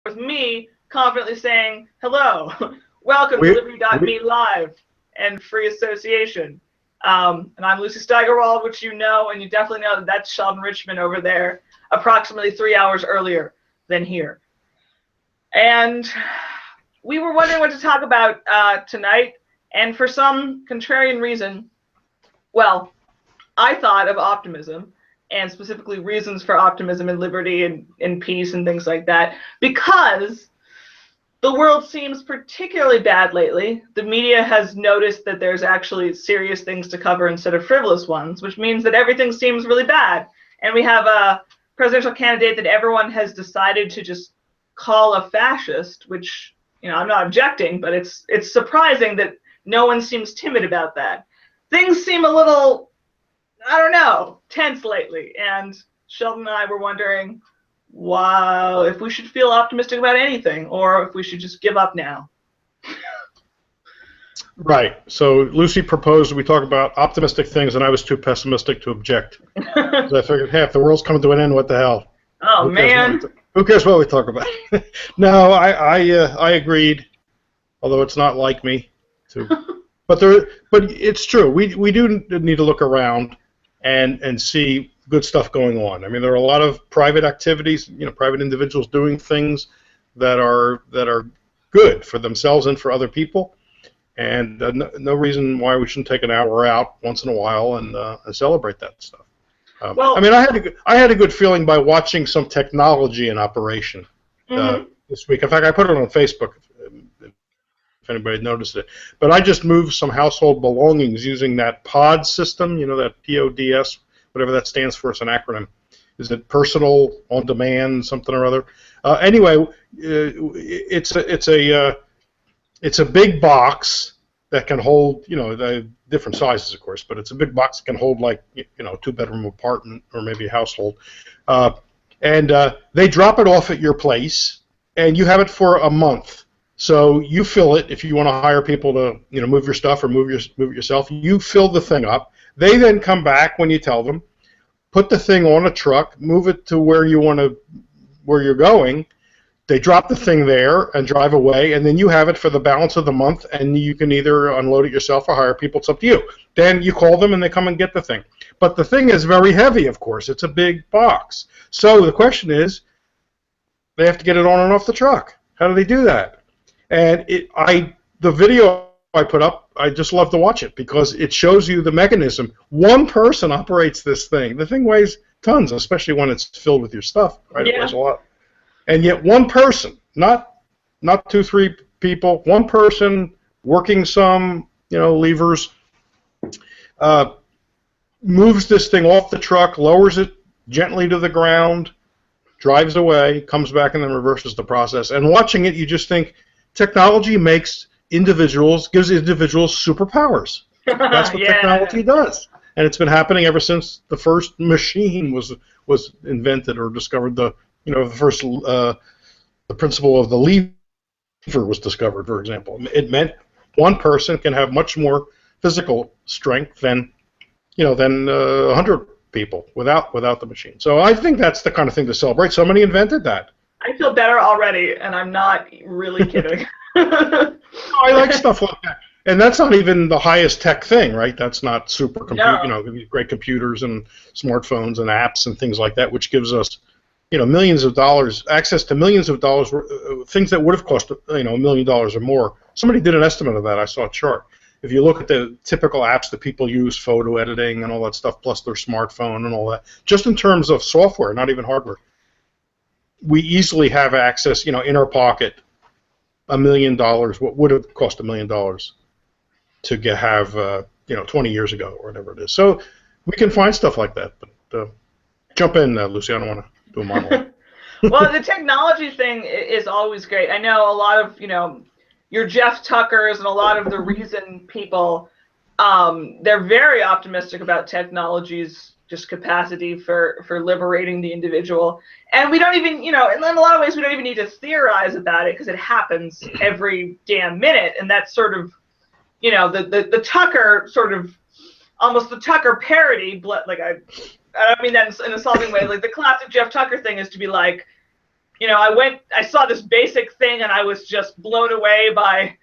with me confidently saying, hello, welcome to Liberty.me live and free association. And I'm Lucy Steigerwald, which you know, and you definitely know that that's Sheldon Richman over there, approximately 3 hours earlier than here. And we were wondering what to talk about tonight, and for some contrarian reason, well, I thought of optimism, and specifically reasons for optimism and liberty and peace and things like that, because the world seems particularly bad lately. The media has noticed that there's actually serious things to cover instead of frivolous ones, which means that everything seems really bad. And we have a presidential candidate that everyone has decided to just call a fascist, which, you know, I'm not objecting, but it's surprising that no one seems timid about that. Things seem a little, I don't know, tense lately. And Sheldon and I were wondering, wow, if we should feel optimistic about anything, or if we should just give up now. Right. So Lucy proposed we talk about optimistic things, and I was too pessimistic to object. So I figured, hey, if the world's coming to an end, what the hell? Oh, man. Who cares what we talk about? No, I agreed, although it's not like me to. But it's true. We do need to look around and see good stuff going on. I mean, there are a lot of private activities, you know, private individuals doing things that are good for themselves and for other people, and no reason why we shouldn't take an hour out once in a while and celebrate that stuff. Well, I mean, I had a good feeling by watching some technology in operation this week. In fact, I put it on Facebook if anybody noticed it. But I just moved some household belongings using that POD system, you know, that PODS, whatever that stands for. It's an acronym. Is it personal on demand, something or other? Anyway, it's a big box that can hold, you know, different sizes, of course, but it's a big box that can hold, like, you know, a two-bedroom apartment or maybe a household. And they drop it off at your place, and you have it for a month. So you fill it if you want to hire people to, you know, move your stuff or move it yourself. You fill the thing up. They then come back when you tell them, put the thing on a truck, move it to where you're going. They drop the thing there and drive away, and then you have it for the balance of the month, and you can either unload it yourself or hire people. It's up to you. Then you call them, and they come and get the thing. But the thing is very heavy, of course. It's a big box. So the question is, they have to get it on and off the truck. How do they do that? And the video I put up, I just love to watch it because it shows you the mechanism. One person operates this thing. The thing weighs tons, especially when it's filled with your stuff. Right? Yeah. It weighs a lot. And yet one person, not 2-3 people, one person working some, you know, levers, moves this thing off the truck, lowers it gently to the ground, drives away, comes back, and then reverses the process. And watching it, you just think technology gives individuals superpowers. That's what technology does. And it's been happening ever since the first machine was invented or discovered. The principle of the lever was discovered, for example. It meant one person can have much more physical strength than 100 people without the machine. So I think that's the kind of thing to celebrate. Somebody invented that. I feel better already, and I'm not really kidding. I like stuff like that. And that's not even the highest tech thing, right? That's not super No. You know, great computers and smartphones and apps and things like that, which gives us, you know, millions of dollars, access to millions of dollars, things that would have cost, you know, $1 million or more. Somebody did an estimate of that. I saw a chart. If you look at the typical apps that people use, photo editing and all that stuff, plus their smartphone and all that, just in terms of software, not even hardware, we easily have access, you know, in our pocket, $1 million, what would have cost $1 million to have, you know, 20 years ago or whatever it is. So we can find stuff like that. But jump in, Lucy. I don't want to do a monologue. Well, the technology thing is always great. I know a lot of, you know, your Jeff Tuckers and a lot of the Reason people, they're very optimistic about technology's just capacity for liberating the individual. And we don't even, you know, in a lot of ways we don't even need to theorize about it because it happens every damn minute. And that's sort of, you know, the Tucker sort of, almost the Tucker parody, like I don't mean that in an insulting way. Like the classic Jeff Tucker thing is to be like, I saw this basic thing and I was just blown away by,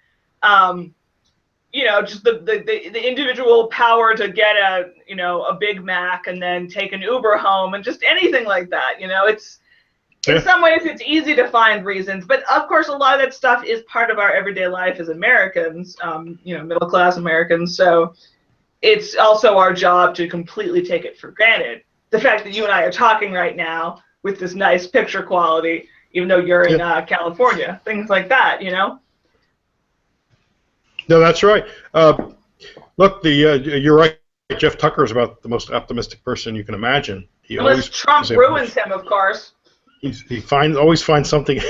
just the individual power to get a Big Mac and then take an Uber home and just anything like that. It's in some ways it's easy to find reasons, but of course a lot of that stuff is part of our everyday life as Americans, middle class Americans. So it's also our job to completely take it for granted. The fact that you and I are talking right now with this nice picture quality, even though you're in California, things like that, No, that's right. Look, you're right. Jeff Tucker is about the most optimistic person you can imagine. Unless Trump ruins him, of course. He always finds something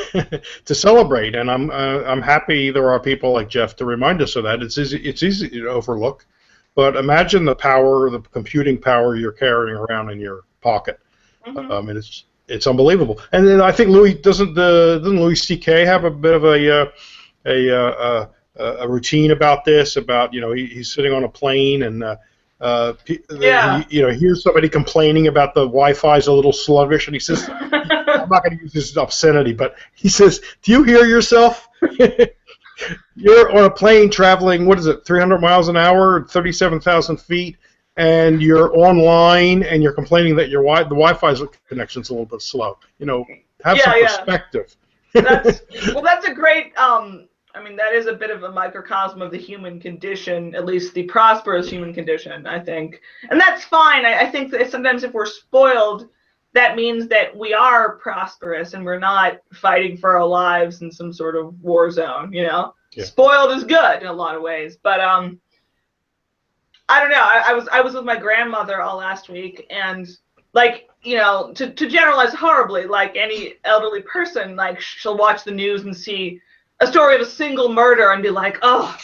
to celebrate, and I'm happy there are people like Jeff to remind us of that. It's easy to overlook, but imagine the power, the computing power you're carrying around in your pocket. And it's unbelievable. And then I think doesn't Louis C.K. have a bit of a routine about this? About he's sitting on a plane and here's somebody complaining about the Wi-Fi's a little sluggish, and he says, I'm not going to use this obscenity, but he says, do you hear yourself? You're on a plane traveling, 300 miles an hour, 37,000 feet, and you're online, and you're complaining that the Wi-Fi's connection's a little bit slow. Have some perspective. That's a great. That is a bit of a microcosm of the human condition, at least the prosperous human condition, I think. And that's fine. I think that sometimes if we're spoiled, that means that we are prosperous and we're not fighting for our lives in some sort of war zone, Spoiled is good in a lot of ways. But I don't know. I was with my grandmother all last week, and to generalize horribly, like any elderly person, like she'll watch the news and see a story of a single murder and be like, oh,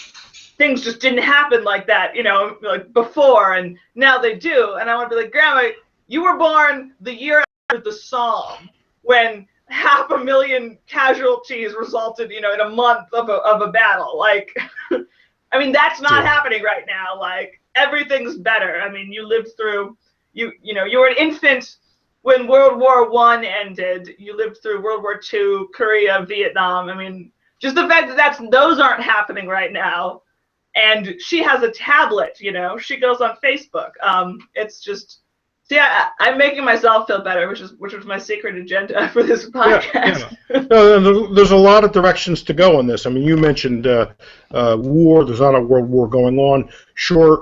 things just didn't happen like that, like before, and now they do. And I want to be like, Grandma, you were born the year after the Somme, when 500,000 casualties resulted, in a month of a battle. Like, that's not happening right now. Like, everything's better. You lived through, you were an infant when World War I ended. You lived through World War II, Korea, Vietnam. Just the fact that those aren't happening right now, and she has a tablet, she goes on Facebook. It's just, I'm making myself feel better, which was my secret agenda for this podcast. No, there's a lot of directions to go on this. You mentioned war. There's not a world war going on. Sure,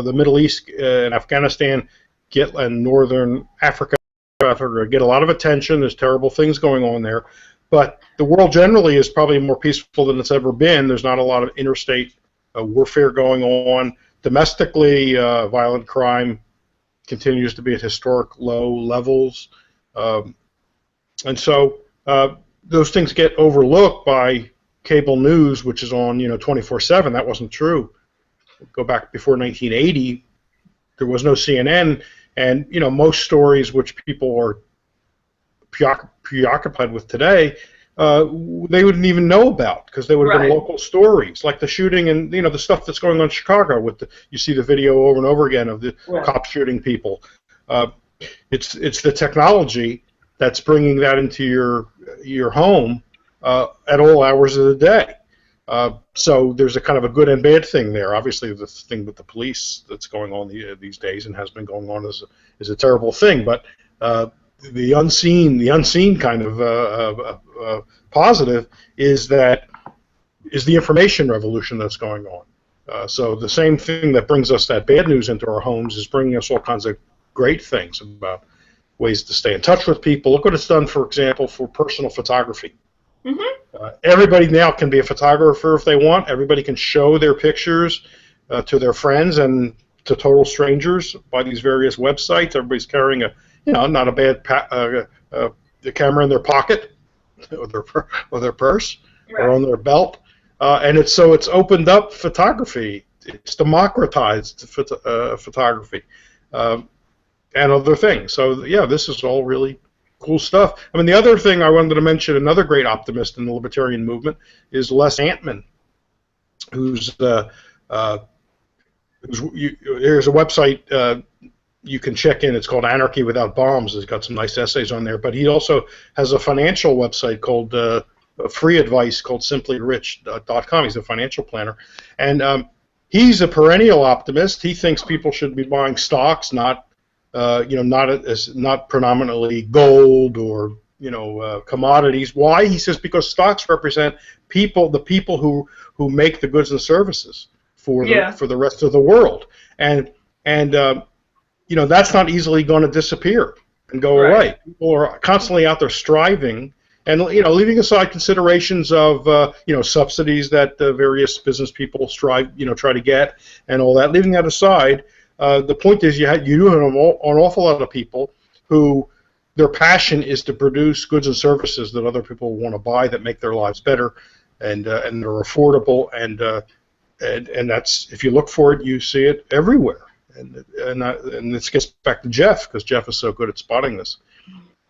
the Middle East and Afghanistan and Northern Africa get a lot of attention. There's terrible things going on there. But the world generally is probably more peaceful than it's ever been. There's not a lot of interstate warfare going on. Domestically, violent crime continues to be at historic low levels. And so those things get overlooked by cable news, which is on 24/7. That wasn't true. Go back before 1980, there was no CNN, and most stories which people are preoccupied with today, they wouldn't even know about, because they would have been local stories, like the shooting and the stuff that's going on in Chicago. You see the video over and over again of the cops shooting people. It's the technology that's bringing that into your home at all hours of the day. So there's a kind of a good and bad thing there. Obviously, the thing with the police that's going on these days and has been going on is a terrible thing, but the unseen kind of positive is the information revolution that's going on. So the same thing that brings us that bad news into our homes is bringing us all kinds of great things about ways to stay in touch with people. Look what it's done, for example, for personal photography. Everybody now can be a photographer if they want. Everybody can show their pictures to their friends and to total strangers by these various websites. Everybody's carrying not a bad camera in their pocket or their purse or on their belt, and it's opened up photography. It's democratized photography and other things. So this is all really cool stuff. The other thing I wanted to mention, another great optimist in the libertarian movement, is Les Antman, who's here's a website you can check in. It's called Anarchy Without Bombs. It's got some nice essays on there. But he also has a financial website called free advice called simplyrich.com. He's a financial planner, and he's a perennial optimist. He thinks people should be buying stocks, not not predominantly gold or commodities. Why? He says because stocks represent the people who make the goods and services for the rest of the world, and that's not easily going to disappear and go away. People are constantly out there striving, and leaving aside considerations of subsidies that various business people try to get and all that. Leaving that aside, the point is you do have an awful lot of people who their passion is to produce goods and services that other people want to buy that make their lives better and they're affordable, and that's, if you look for it, you see it everywhere. And this gets back to Jeff, because Jeff is so good at spotting this.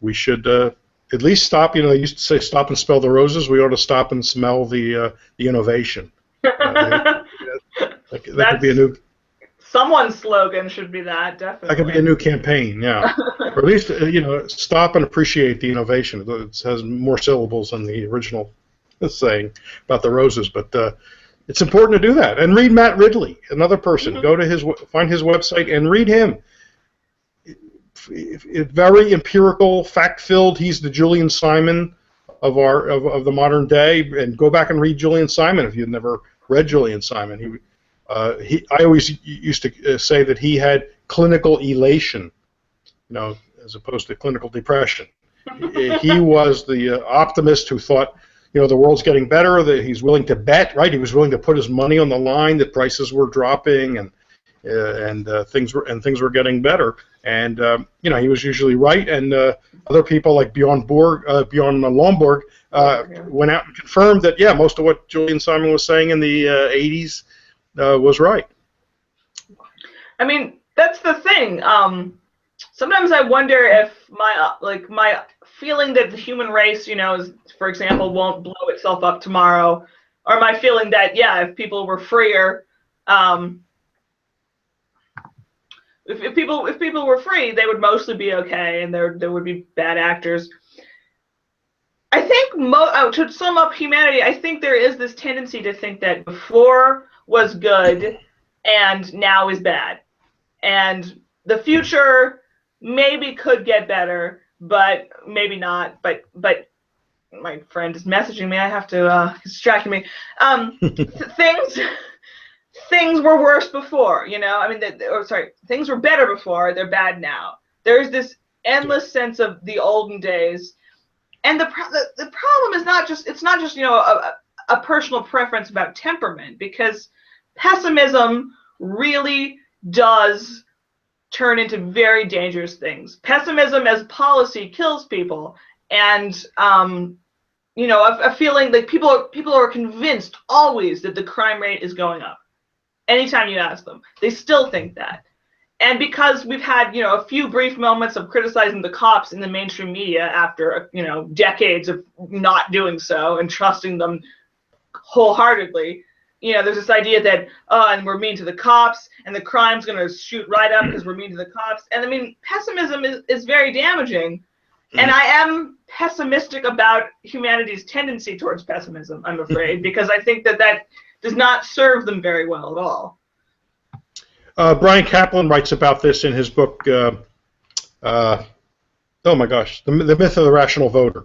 We should at least stop. They used to say stop and smell the roses. We ought to stop and smell the innovation. That could be a new. Someone's slogan should be that, definitely. That could be a new campaign, yeah. Or at least stop and appreciate the innovation. It has more syllables than the original saying about the roses, but. It's important to do that. And read Matt Ridley, another person. Go to find his website and read him. Very empirical, fact-filled. He's the Julian Simon of the modern day. And go back and read Julian Simon if you've never read Julian Simon. I always used to say that he had clinical elation, as opposed to clinical depression. He was the optimist who thought, the world's getting better, that he's willing to bet, right? He was willing to put his money on the line that prices were dropping and things were getting better. And he was usually right. And other people like Bjorn Lomborg went out and confirmed that most of what Julian Simon was saying in the 80s was right. I mean, that's the thing. Sometimes I wonder if my feeling that the human race, for example, won't blow itself up tomorrow, or my feeling that if people were freer, if people were free, they would mostly be okay, and there would be bad actors. I think to sum up humanity, I think there is this tendency to think that before was good and now is bad, and the future maybe could get better, but maybe not. But my friend is messaging me. I have to. He's distracting me. Things were worse before. Things were better before. They're bad now. There's this endless sense of the olden days, and the problem is not just a personal preference about temperament, because pessimism really does turn into very dangerous things. Pessimism as policy kills people, and a feeling like people are convinced always that the crime rate is going up. Anytime you ask them, they still think that. And because we've had a few brief moments of criticizing the cops in the mainstream media after decades of not doing so and trusting them wholeheartedly, there's this idea that, and we're mean to the cops, and the crime's going to shoot right up because we're mean to the cops. And I mean, pessimism is very damaging. And I am pessimistic about humanity's tendency towards pessimism, I'm afraid, because I think that does not serve them very well at all. Brian Kaplan writes about this in his book, oh my gosh, The Myth of the Rational Voter.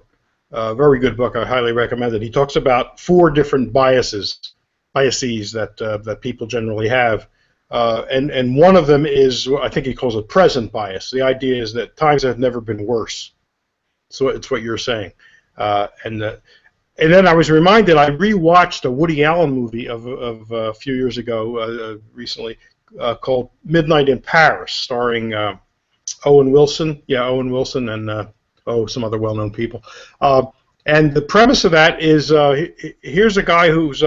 Very good book. I highly recommend it. He talks about 4 different biases that people generally have, and one of them is, I think he calls it present bias. The idea is that times have never been worse. So it's what you're saying, and then I was reminded, I rewatched a Woody Allen movie of a few years ago, recently, called Midnight in Paris, starring Owen Wilson. Yeah, Owen Wilson and some other well-known people. And the premise of that is, here's a guy who's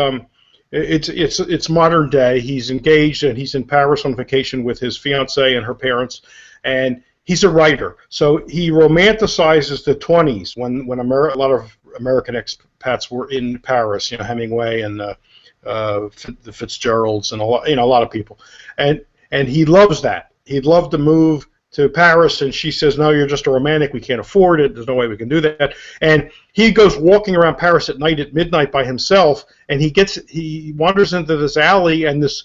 it's modern day. He's engaged and he's in Paris on vacation with his fiancée and her parents, and he's a writer. So he romanticizes the 20s when a lot of American expats were in Paris. Hemingway and the Fitzgeralds and a lot of people, and he loves that. He'd love to move to Paris, and she says, no, you're just a romantic, we can't afford it, there's no way we can do that. And he goes walking around Paris at night, at midnight by himself, and he wanders into this alley, and this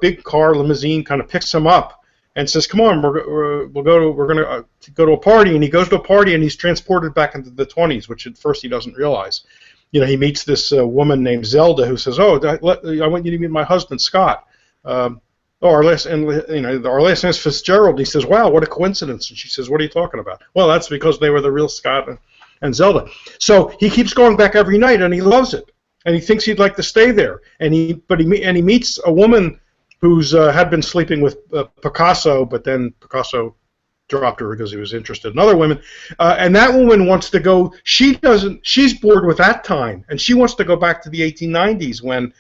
big car, limousine, kind of picks him up and says, come on, we're going to go to a party. And he goes to a party, and he's transported back into the 20s, which at first he doesn't realize. You know, he meets this woman named Zelda who says, oh, I want you to meet my husband, Scott. Our last name is Fitzgerald. He says, wow, what a coincidence. And she says, what are you talking about? Well, that's because they were the real Scott and Zelda. So he keeps going back every night, and he loves it. And he thinks he'd like to stay there. And he meets a woman who's had been sleeping with Picasso, but then Picasso dropped her because he was interested in other women. And that woman wants to go. She's bored with that time, and she wants to go back to the 1890s when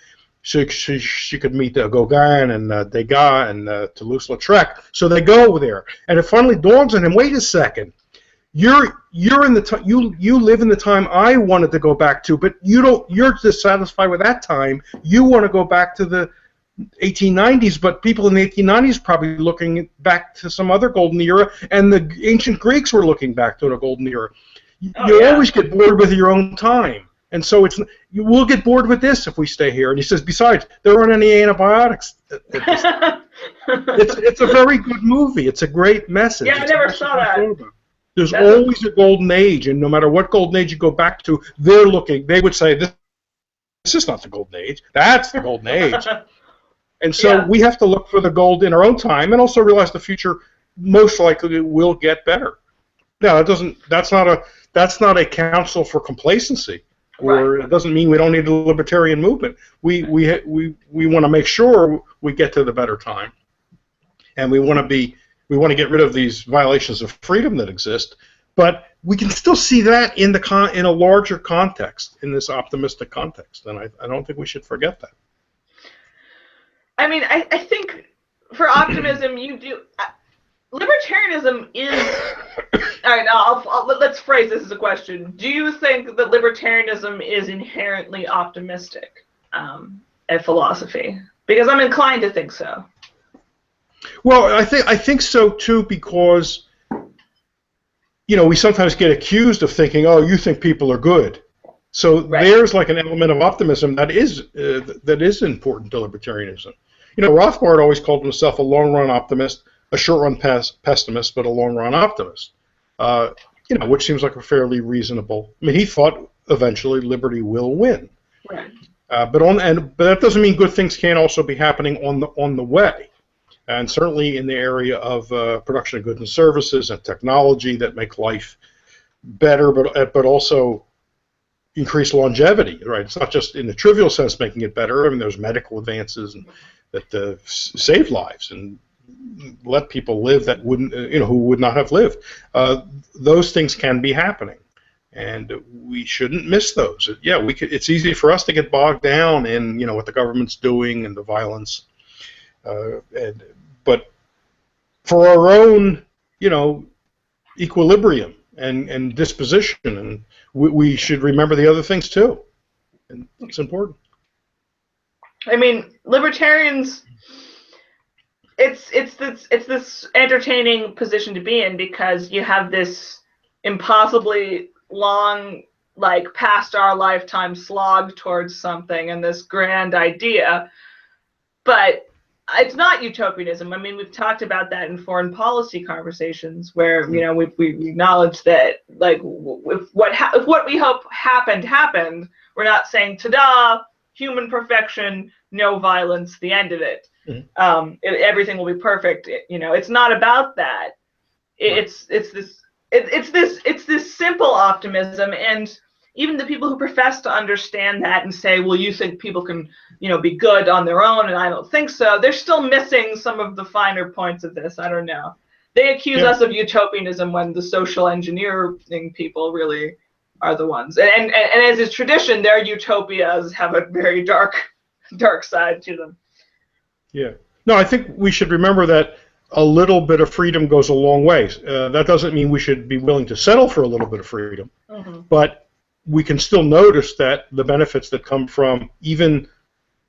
she could meet Gauguin and Degas and Toulouse-Lautrec. So they go there, and it finally dawns on him. Wait a second, you're in the you live in the time I wanted to go back to, but you're dissatisfied with that time. You want to go back to the 1890s, but people in the 1890s probably looking back to some other golden era, and the ancient Greeks were looking back to a golden era. You always get bored with your own time. And so we'll get bored with this if we stay here. And he says, besides, there aren't any antibiotics. It's a very good movie. It's a great message. Yeah, I never saw that. There's always a golden age, and no matter what golden age you go back to, they would say, this is not the golden age. That's the golden age. And so we have to look for the gold in our own time and also realize the future most likely will get better. Now, that's not a counsel for complacency. Or it doesn't mean we don't need a libertarian movement. We want to make sure we get to the better time, and we want to get rid of these violations of freedom that exist. But we can still see that in a larger context, in this optimistic context, and I don't think we should forget that. I mean, I think for optimism, you do. Libertarianism is. All right, now let's phrase this as a question. Do you think that libertarianism is inherently optimistic, a philosophy? Because I'm inclined to think so. Well, I think so too, because we sometimes get accused of thinking, oh, you think people are good. So there's like an element of optimism that is important to libertarianism. Rothbard always called himself a long-run optimist, a short-run pessimist, but a long-run optimist. Which seems like a fairly reasonable. I mean, he thought eventually liberty will win. Right. But that doesn't mean good things can't also be happening on the way, and certainly in the area of production of goods and services and technology that make life better, but also increase longevity. Right. It's not just in the trivial sense making it better. I mean, there's medical advances that save lives and let people live that wouldn't, who would not have lived. Those things can be happening, and we shouldn't miss those. It's easy for us to get bogged down in, what the government's doing and the violence, but for our own, equilibrium and disposition, and we should remember the other things too, and it's important. I mean, libertarians. It's this entertaining position to be in, because you have this impossibly long, like past our lifetime slog towards something and this grand idea, but it's not utopianism. I mean, we've talked about that in foreign policy conversations where we acknowledge that, like, if what we hope happened, we're not saying ta-da, human perfection, no violence, the end of it. Mm-hmm. Everything will be perfect. It's not about that. It's this simple optimism, and even the people who profess to understand that and say, well, you think people can be good on their own, and I don't think so, they're still missing some of the finer points of this. I don't know. They accuse us of utopianism when the social engineering people really are the ones. And as is tradition, their utopias have a very dark side to them. Yeah. No, I think we should remember that a little bit of freedom goes a long way. That doesn't mean we should be willing to settle for a little bit of freedom, but we can still notice that the benefits that come from even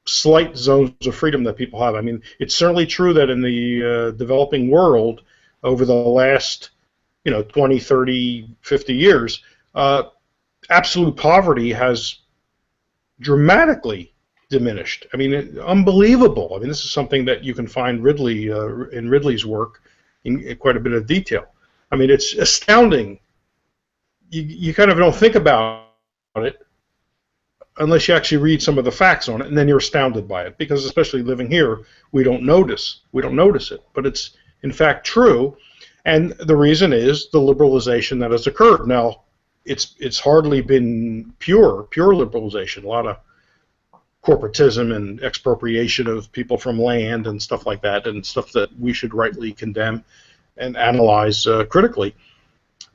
slight zones of freedom that people have. I mean, it's certainly true that in the developing world, over the last 20, 30, 50 years, absolute poverty has dramatically diminished. I mean, unbelievable. I mean, this is something that you can find in Ridley's work in quite a bit of detail. I mean, it's astounding. You kind of don't think about it unless you actually read some of the facts on it, and then you're astounded by it, because especially living here, we don't notice it, but it's in fact true, and the reason is the liberalization that has occurred. Now, it's hardly been pure liberalization. A lot of corporatism and expropriation of people from land and stuff like that, and stuff that we should rightly condemn and analyze critically.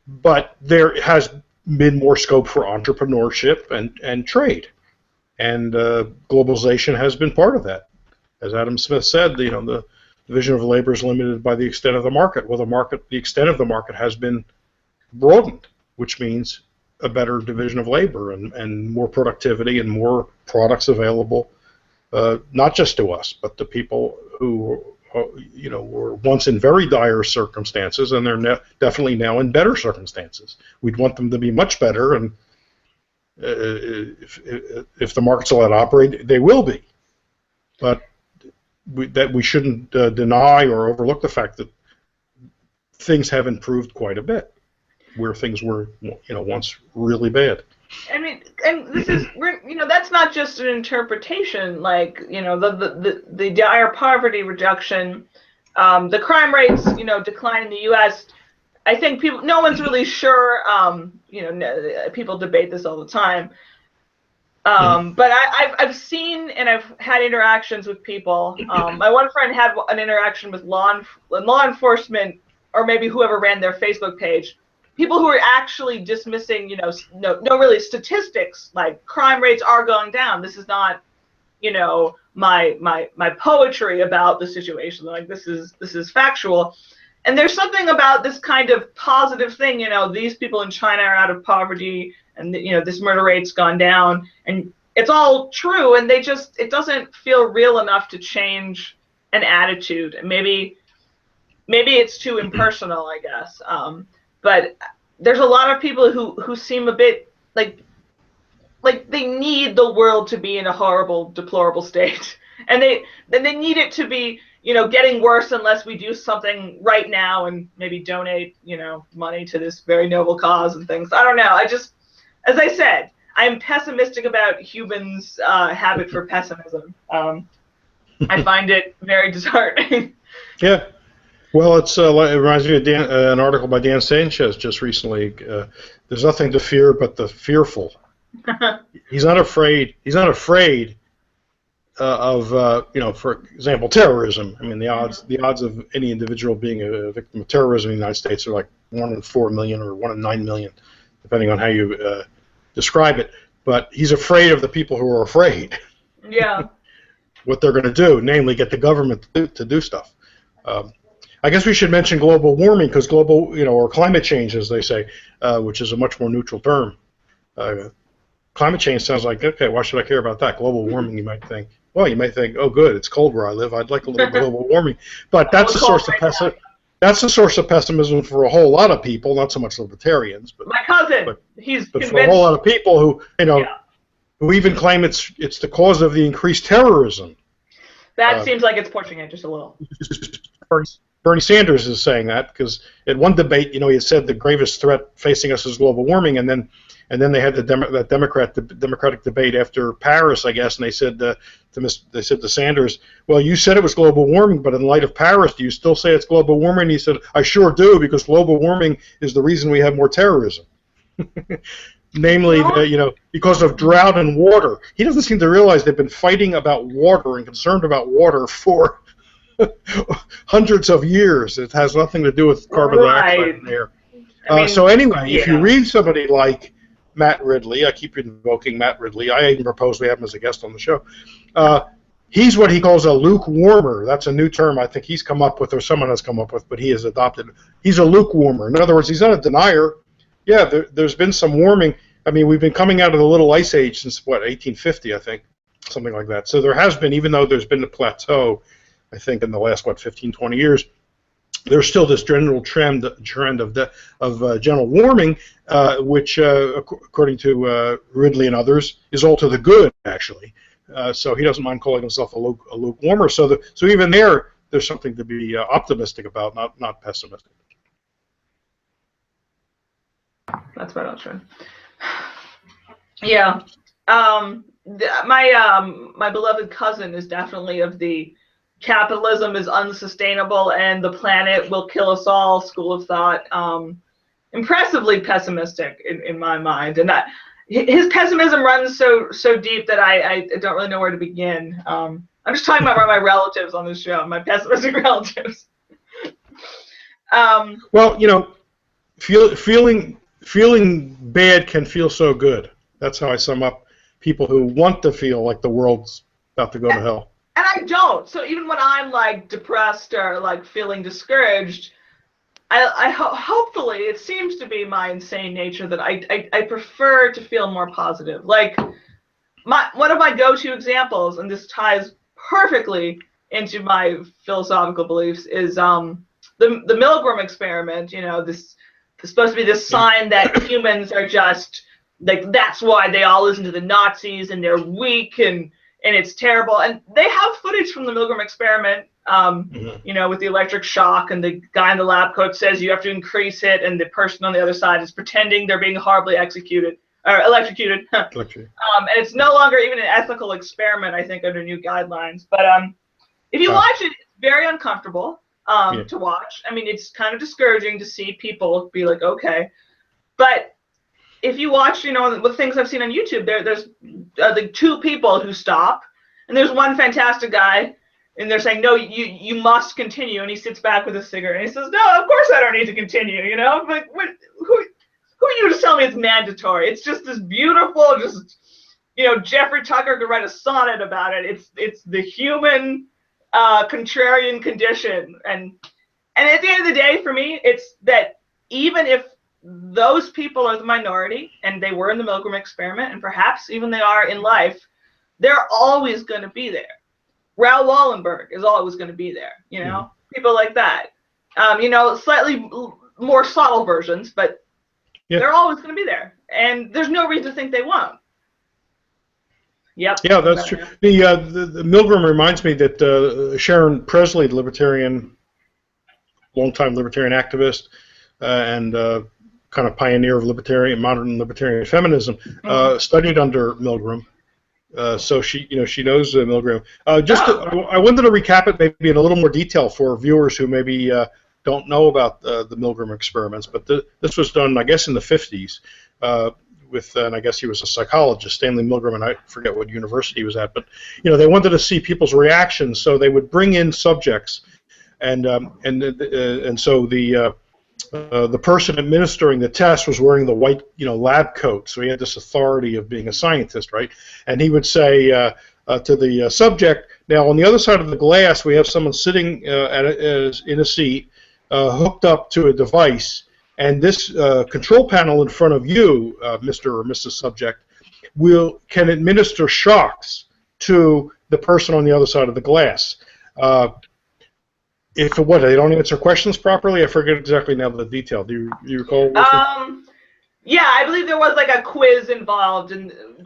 But there has been more scope for entrepreneurship and trade, and globalization has been part of that. As Adam Smith said, the division of labor is limited by the extent of the market. Well, the extent of the market has been broadened, which means a better division of labor and more productivity and more products available, not just to us, but to people who were once in very dire circumstances, and they're definitely now in better circumstances. We'd want them to be much better, and if the market's allowed to operate, they will be. But we shouldn't deny or overlook the fact that things have improved quite a bit, where things were once really bad. I mean, and this is that's not just an interpretation. Like the dire poverty reduction, the crime rates decline in the U.S. I think no one's really sure. People debate this all the time. But I've seen and I've had interactions with people. My one friend had an interaction with law enforcement, or maybe whoever ran their Facebook page. People who are actually dismissing, no really statistics, like crime rates are going down. This is not, my poetry about the situation. Like this is factual. And there's something about this kind of positive thing. These people in China are out of poverty, and this murder rate's gone down, and it's all true. And it doesn't feel real enough to change an attitude. And maybe it's too impersonal, I guess. But there's a lot of people who seem a bit like they need the world to be in a horrible, deplorable state, and they need it to be getting worse unless we do something right now and maybe donate money to this very noble cause and things. I don't know. As I said, I'm pessimistic about humans' habit for pessimism. I find it very disheartening. Yeah. Well, it reminds me of an article by Dan Sanchez just recently. There's nothing to fear but the fearful. He's not afraid. He's not afraid of for example, terrorism. I mean, the odds of any individual being a victim of terrorism in the United States are like 1 in 4 million or 1 in 9 million, depending on how you describe it. But he's afraid of the people who are afraid. Yeah. What they're going to do, namely get the government to do stuff. I guess we should mention global warming, because or climate change, as they say, which is a much more neutral term. Climate change sounds like, okay, why should I care about that? Global warming, you might think. Well, you might think, oh, good, it's cold where I live. I'd like a little global warming. But that's the source of pessimism for a whole lot of people, not so much libertarians. But my cousin, he's convinced. For a whole lot of people who who even claim it's the cause of the increased terrorism. That seems like it's pushing it just a little. Bernie Sanders is saying that, because at one debate, he said the gravest threat facing us is global warming, and then they had that Democratic debate after Paris, I guess, and they said to Sanders, well, you said it was global warming, but in light of Paris, do you still say it's global warming? And he said, I sure do, because global warming is the reason we have more terrorism. Namely, because of drought and water. He doesn't seem to realize they've been fighting about water and concerned about water for hundreds of years. It has nothing to do with carbon dioxide in the air. So anyway, if you read somebody like Matt Ridley, I keep invoking Matt Ridley. I even proposed we have him as a guest on the show. He's what he calls a lukewarmer. That's a new term I think he's come up with, or someone has come up with, but he has adopted it. He's a lukewarmer. In other words, he's not a denier. Yeah, there's been some warming. I mean, we've been coming out of the little ice age since, 1850, I think, something like that. So there has been, even though there's been a plateau, I think, in the last, 15, 20 years, there's still this general trend of general warming, which, according to Ridley and others, is all to the good, actually. So he doesn't mind calling himself a lukewarmer. So even there's something to be optimistic about, not pessimistic. That's right on trend. Yeah. My beloved cousin is definitely of the capitalism is unsustainable and the planet will kill us all school of thought. Impressively pessimistic in my mind, and that his pessimism runs so deep that I don't really know where to begin. I'm just talking about my relatives on this show, my pessimistic relatives. Well, feeling bad can feel so good. That's how I sum up people who want to feel like the world's about to go to hell. And I don't. So even when I'm like depressed or like feeling discouraged, hopefully it seems to be my insane nature that I prefer to feel more positive. Like one of my go-to examples, and this ties perfectly into my philosophical beliefs, is the Milgram Experiment. This is supposed to be this sign that humans are just like, that's why they all listen to the Nazis and they're weak and it's terrible. And they have footage from the Milgram Experiment, with the electric shock, and the guy in the lab coat says you have to increase it, and the person on the other side is pretending they're being horribly electrocuted. And it's no longer even an ethical experiment, I think, under new guidelines. But if you watch it, it's very uncomfortable to watch. I mean, it's kind of discouraging to see people be like, okay. But if you watch, with things I've seen on YouTube, there's the two people who stop, and there's one fantastic guy, and they're saying, no, you must continue, and he sits back with a cigarette, and he says, no, of course I don't need to continue, but who are you to tell me it's mandatory? It's just this beautiful, Jeffrey Tucker could write a sonnet about it. It's the human contrarian condition, and at the end of the day, for me, it's that even if those people are the minority, and they were in the Milgram Experiment, and perhaps even they are in life, they're always going to be there. Raoul Wallenberg is always going to be there, people like that. Slightly more subtle versions, but they're always going to be there. And there's no reason to think they won't. Yep. Yeah, that's true. The Milgram reminds me that Sharon Presley, the libertarian, longtime libertarian activist, and kind of pioneer of modern libertarian feminism, studied under Milgram. So she knows Milgram. I wanted to recap it maybe in a little more detail for viewers who maybe don't know about the Milgram experiments. But this was done, I guess, in the 50s and I guess he was a psychologist, Stanley Milgram, and I forget what university he was at. But they wanted to see people's reactions, so they would bring in subjects, and so the person administering the test was wearing the white, lab coat, so he had this authority of being a scientist, right? And he would say to the subject, now on the other side of the glass, we have someone sitting in a seat, hooked up to a device, and this control panel in front of you, Mr. or Mrs. Subject, can administer shocks to the person on the other side of the glass. If they don't answer questions properly, I forget exactly now the detail. Do you recall? Yeah, I believe there was like a quiz involved.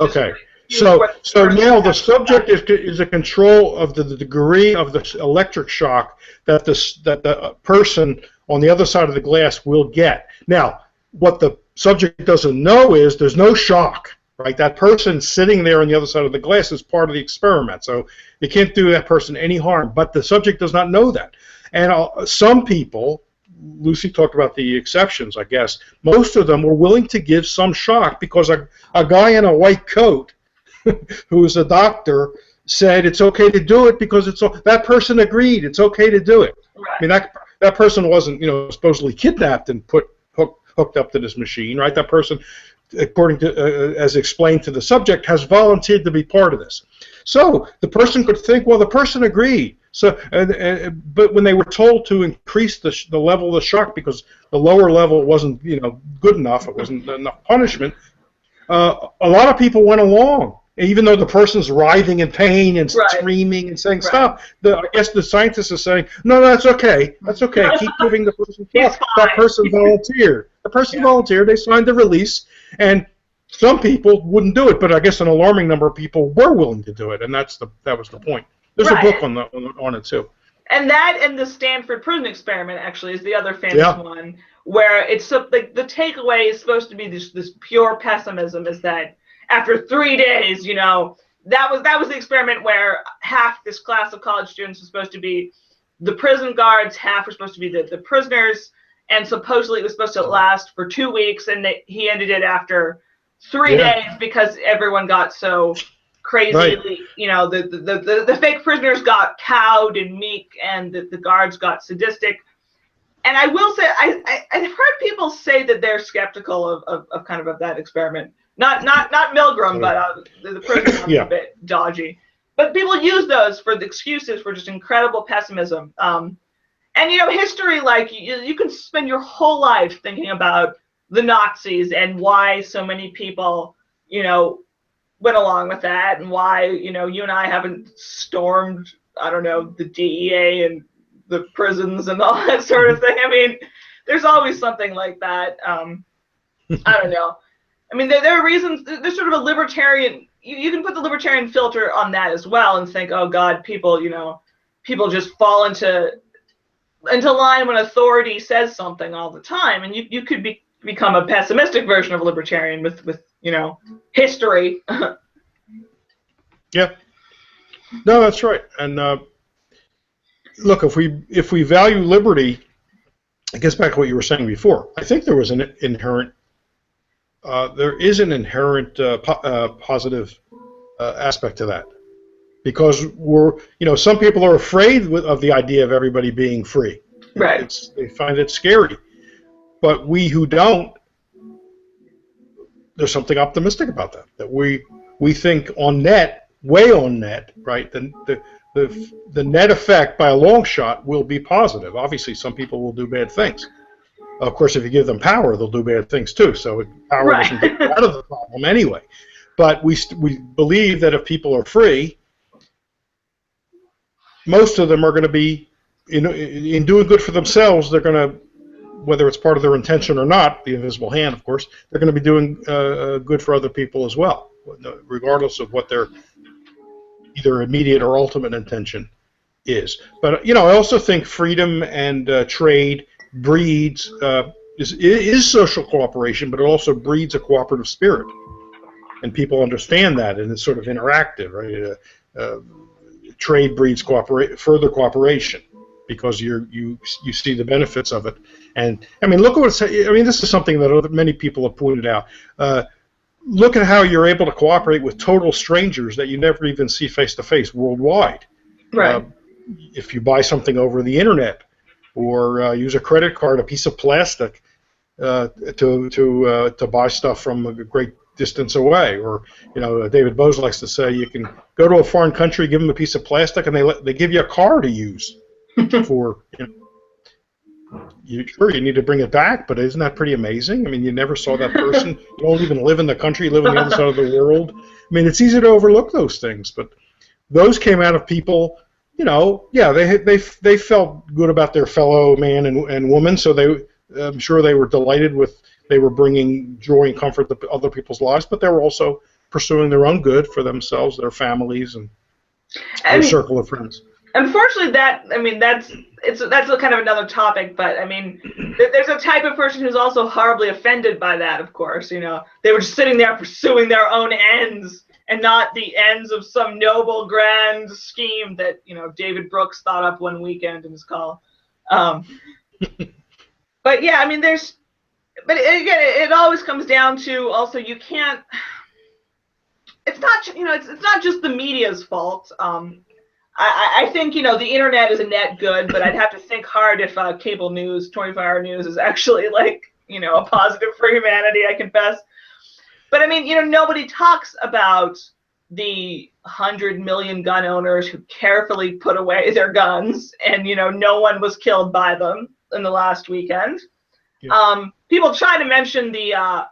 Okay, so now the subject is a control of the degree of the electric shock that the person on the other side of the glass will get. Now, what the subject doesn't know is there's no shock. Right, that person sitting there on the other side of the glass is part of the experiment, so you can't do that person any harm. But the subject does not know that. And some people, Lucy talked about the exceptions, I guess, most of them were willing to give some shock because a guy in a white coat who is a doctor said it's okay to do it because that person agreed it's okay to do it. Right. I mean, that person wasn't supposedly kidnapped and hooked up to this machine, right? That person, according to as explained to the subject, has volunteered to be part of this. So the person could think, well, the person agreed. So, but when they were told to increase the level of the shock because the lower level wasn't good enough, it wasn't enough punishment, a lot of people went along even though the person's writhing in pain and Right. screaming and saying, stop, I guess the scientist is saying, no, that's okay. That's okay. Keep giving the person stuff. That person volunteered. The person volunteered. They signed the release. And some people wouldn't do it, but I guess an alarming number of people were willing to do it, and that was the point. There's a book on it, too. And that and the Stanford Prison Experiment, actually, is the other famous one, where it's like the takeaway is supposed to be this pure pessimism, is that after 3 days, you know, that was the experiment where half this class of college students was supposed to be the prison guards, half were supposed to be the prisoners, and supposedly it was supposed to last for 2 weeks, and he ended it after 3 days because everyone got so crazy. You know, the fake prisoners got cowed and meek, and the guards got sadistic. And I will say, I've heard people say that they're skeptical of kind of that experiment. Not Milgram, but the prison one's a bit dodgy. But people use those for the excuses for just incredible pessimism. And you know, history, like you can spend your whole life thinking about the Nazis and why so many people, you know, went along with that, and why, you know, you and I haven't stormed, I don't know, the DEA and the prisons and all that sort of thing. I mean, there's always something like that. I don't know. I mean, there are reasons. There's sort of a libertarian. You can put the libertarian filter on that as well, and think, oh God, people, you know, people just fall into line when authority says something all the time, and you could become a pessimistic version of a libertarian with you know, history. Yeah. No, that's right. And look, if we value liberty, it gets back to what you were saying before. I think there was an inherent, there is an inherent positive aspect to that, because you know, some people are afraid of the idea of everybody being free. Right. They find it scary. But we who don't, there's something optimistic about that. That we think way on net, right? The net effect by a long shot will be positive. Obviously, some people will do bad things. Of course, if you give them power, they'll do bad things too. So power doesn't get you out of the problem anyway. But we believe that if people are free, most of them are going to be in doing good for themselves. They're going to, whether it's part of their intention or not, the invisible hand, of course, they're going to be doing good for other people as well, regardless of what their either immediate or ultimate intention is. But you know, I also think freedom and trade breeds is social cooperation, but it also breeds a cooperative spirit, and people understand that, and it's sort of interactive, right? Trade breeds further cooperation, because you see the benefits of it. And I mean, look at what's. I mean, this is something that many people have pointed out. Look at how you're able to cooperate with total strangers that you never even see face to face worldwide. Right. If you buy something over the internet, or use a credit card, a piece of plastic, to buy stuff from a great distance away, or you know, David Bose likes to say you can go to a foreign country, give them a piece of plastic, and they give you a car to use. For sure, you need to bring it back, but isn't that pretty amazing? I mean, you never saw that person. You don't even live in the country. You live on the other side of the world. I mean, it's easy to overlook those things, but those came out of people. You know, yeah, they felt good about their fellow man and woman, so I'm sure they were delighted they were bringing joy and comfort to other people's lives, but they were also pursuing their own good for themselves, their families, and their circle of friends. Unfortunately, that's a kind of another topic, but I mean, there's a type of person who's also horribly offended by that, of course. You know, they were just sitting there pursuing their own ends and not the ends of some noble, grand scheme that, you know, David Brooks thought up one weekend in his call. But yeah, I mean, but again, it always comes down to also, you can't, it's not, you know, it's not just the media's fault. I think, you know, the internet is a net good, but I'd have to think hard if cable news, 24-hour news is actually, like, you know, a positive for humanity, I confess. But I mean, you know, nobody talks about the 100 million gun owners who carefully put away their guns, and, you know, no one was killed by them in the last weekend. Yeah. People try to mention the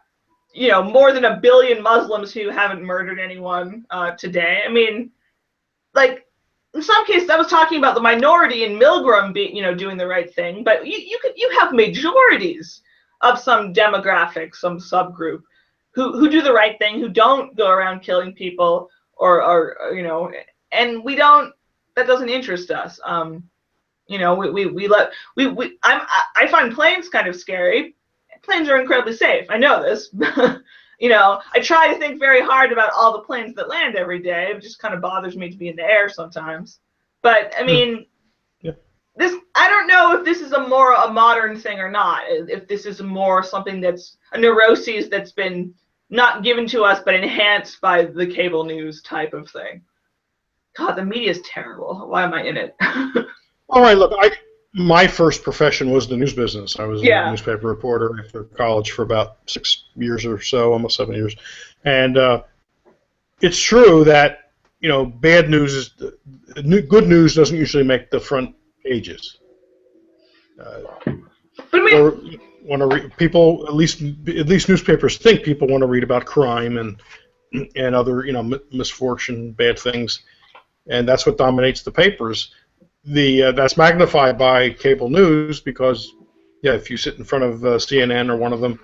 more than 1 billion Muslims who haven't murdered anyone today. I mean, like, in some cases, I was talking about the minority in Milgram doing the right thing, but you have majorities of some demographic, some subgroup who do the right thing, who don't go around killing people, or and we don't. That doesn't interest us. I find planes kind of scary. Planes are incredibly safe. I know this. I try to think very hard about all the planes that land every day. It just kind of bothers me to be in the air sometimes. But I mean, yeah. I don't know if this is a modern thing or not. If this is more something that's a neuroses that's been not given to us but enhanced by the cable news type of thing. God, the media is terrible. Why am I in it? All right, look, my first profession was the news business. I was a newspaper reporter after college for about 6 years or so, almost 7 years. And it's true that, bad news is good news doesn't usually make the front pages. People, at least newspapers think people want to read about crime and other, misfortune, bad things, and that's what dominates the papers. That's magnified by cable news because, if you sit in front of CNN or one of them,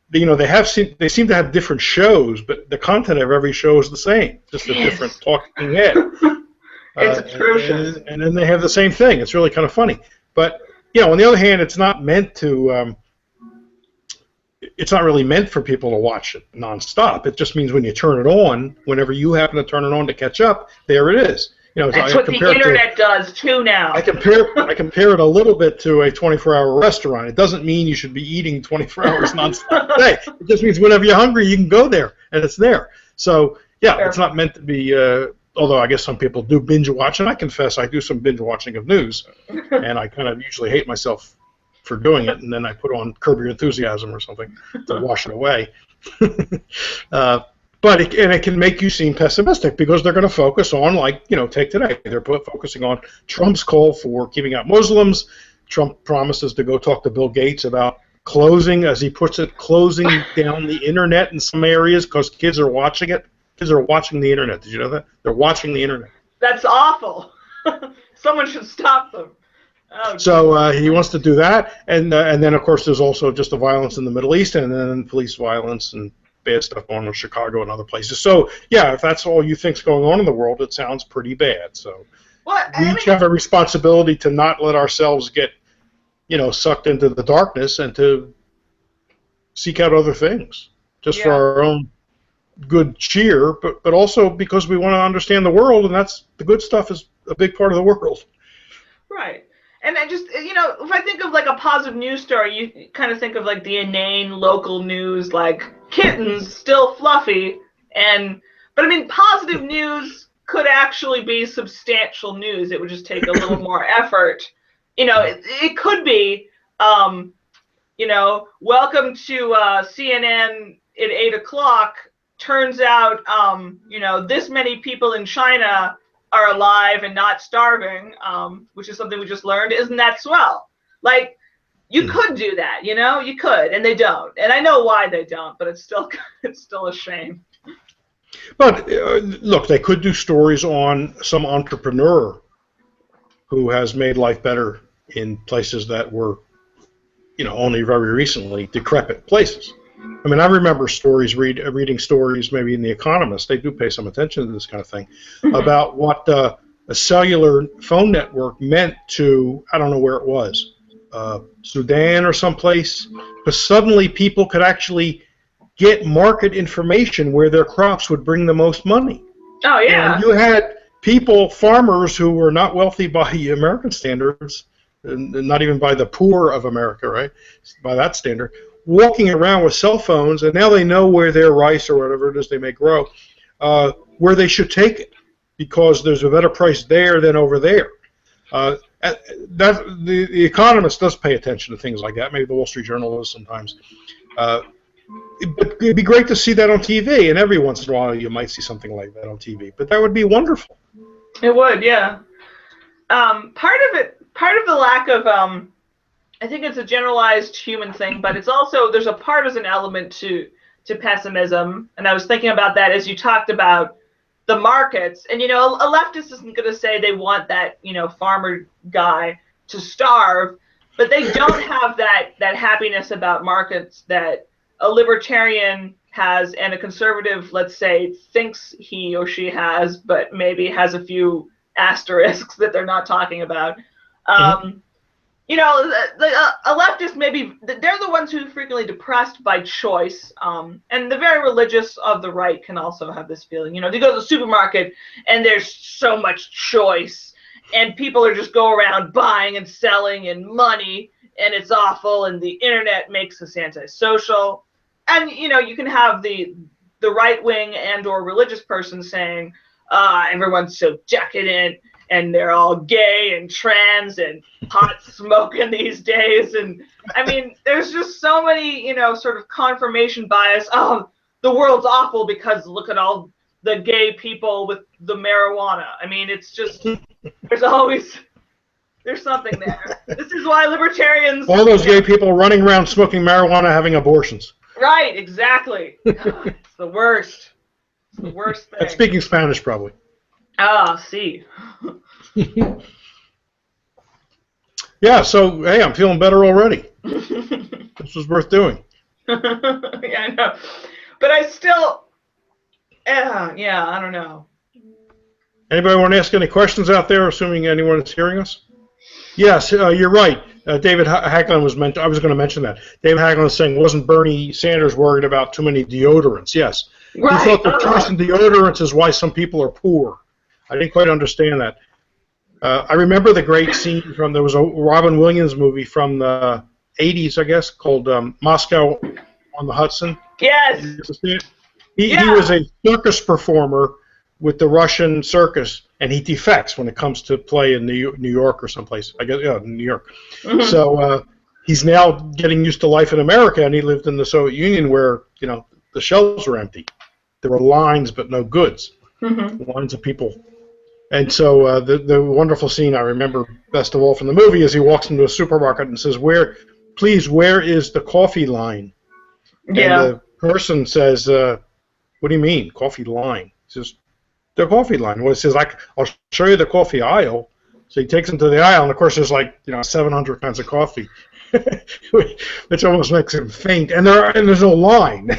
they seem to have different shows, but the content of every show is the same, just a different talking head. It's atrocious. And then they have the same thing. It's really kind of funny. But on the other hand, it's not meant to. It's not really meant for people to watch it nonstop. It just means when you turn it on, whenever you happen to turn it on to catch up, there it is. That's what the internet does too now. I compare it a little bit to a 24-hour restaurant. It doesn't mean you should be eating 24 hours nonstop a day. It just means whenever you're hungry, you can go there, and it's there. So, it's not meant to be, although I guess some people do binge watch, and I confess I do some binge watching of news, and I kind of usually hate myself for doing it, and then I put on Curb Your Enthusiasm or something to wash it away. But it can make you seem pessimistic because they're going to focus on, take today. They're focusing on Trump's call for keeping out Muslims. Trump promises to go talk to Bill Gates about closing, as he puts it, closing down the internet in some areas because kids are watching it. Kids are watching the internet. Did you know that? They're watching the internet. That's awful. Someone should stop them. Oh, so he wants to do that, and then of course there's also just the violence in the Middle East, and then police violence and bad stuff going on in Chicago and other places. So if that's all you think's going on in the world, it sounds pretty bad. So we each have a responsibility to not let ourselves get sucked into the darkness and to seek out other things just for our own good cheer, but also because we want to understand the world, and that's the good stuff is a big part of the world. Right. And I just, if I think of like a positive news story, you kind of think of like the inane local news, like kittens still fluffy, but I mean, positive news could actually be substantial news. It would just take a little more effort. It could be, welcome to CNN at 8 o'clock. Turns out, this many people in China are alive and not starving, which is something we just learned. Isn't that swell? Like, you could do that, you could, and they don't. And I know why they don't, but it's still a shame. But look, they could do stories on some entrepreneur who has made life better in places that were, only very recently decrepit places. I mean, I remember reading stories maybe in The Economist. They do pay some attention to this kind of thing, about what a cellular phone network meant to, I don't know where it was, Sudan or someplace, but suddenly people could actually get market information where their crops would bring the most money. Oh, yeah. And you had farmers who were not wealthy by American standards, and not even by the poor of America, right, by that standard, walking around with cell phones, and now they know where their rice or whatever it is they may grow, where they should take it, because there's a better price there than over there. The Economist does pay attention to things like that. Maybe the Wall Street Journal does sometimes. It'd be great to see that on TV, and every once in a while you might see something like that on TV. But that would be wonderful. It would, yeah. Part of the lack of I think it's a generalized human thing, but it's also, there's a partisan element to pessimism. And I was thinking about that as you talked about the markets. And, you know, a leftist isn't going to say they want that, you know, farmer guy to starve, but they don't have that happiness about markets that a libertarian has and a conservative, let's say, thinks he or she has, but maybe has a few asterisks that they're not talking about. You know, a leftist, maybe they're the ones who are frequently depressed by choice, and the very religious of the right can also have this feeling. You know, they go to the supermarket and there's so much choice, and people are just go around buying and selling and money, and it's awful, and the internet makes us antisocial. And you know, you can have the right wing and or religious person saying, everyone's so decadent, and they're all gay and trans and pot smoking these days. And I mean, there's just so many, you know, sort of confirmation bias. Oh, the world's awful because look at all the gay people with the marijuana. I mean, it's just, there's something there. This is why libertarians... All those gay people running around smoking marijuana, having abortions. Right, exactly. It's the worst. It's the worst thing. And speaking Spanish, probably. Ah, see. Yeah, so, hey, I'm feeling better already. This was worth doing. Yeah, I know. But I still, yeah, I don't know. Anybody want to ask any questions out there, assuming anyone is hearing us? Yes, you're right. David Hagelin was I was going to mention that. David Hagelin was saying, wasn't Bernie Sanders worried about too many deodorants? Yes. Right. He thought the choice in deodorants is why some people are poor. I didn't quite understand that. I remember the great scene from, there was a Robin Williams movie from the 80s, I guess, called Moscow on the Hudson. Yes. He was a circus performer with the Russian circus, and he defects when it comes to play in New York or someplace. I guess, yeah, New York. Mm-hmm. So he's now getting used to life in America, and he lived in the Soviet Union where, you know, the shelves were empty. There were lines but no goods. Mm-hmm. Lines of people. And so the wonderful scene I remember best of all from the movie is he walks into a supermarket and says, where is the coffee line? Yeah. And the person says, what do you mean, coffee line? He says, the coffee line. Well, it says, I'll show you the coffee aisle. So he takes him to the aisle, and of course there's like, you know, 700 kinds of coffee, which almost makes him faint. And there's no line,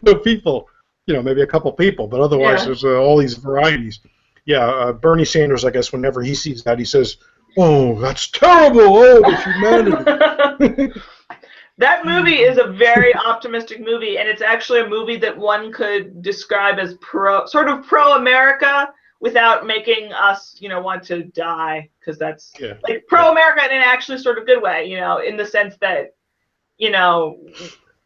no people, you know, maybe a couple people, but otherwise there's all these varieties. Yeah, Bernie Sanders, I guess, whenever he sees that, he says, "Oh, that's terrible! Oh, the humanity." That movie is a very optimistic movie, and it's actually a movie that one could describe as sort of pro-America without making us, you know, want to die, because that's like pro-America in an actually sort of good way, you know, in the sense that, you know,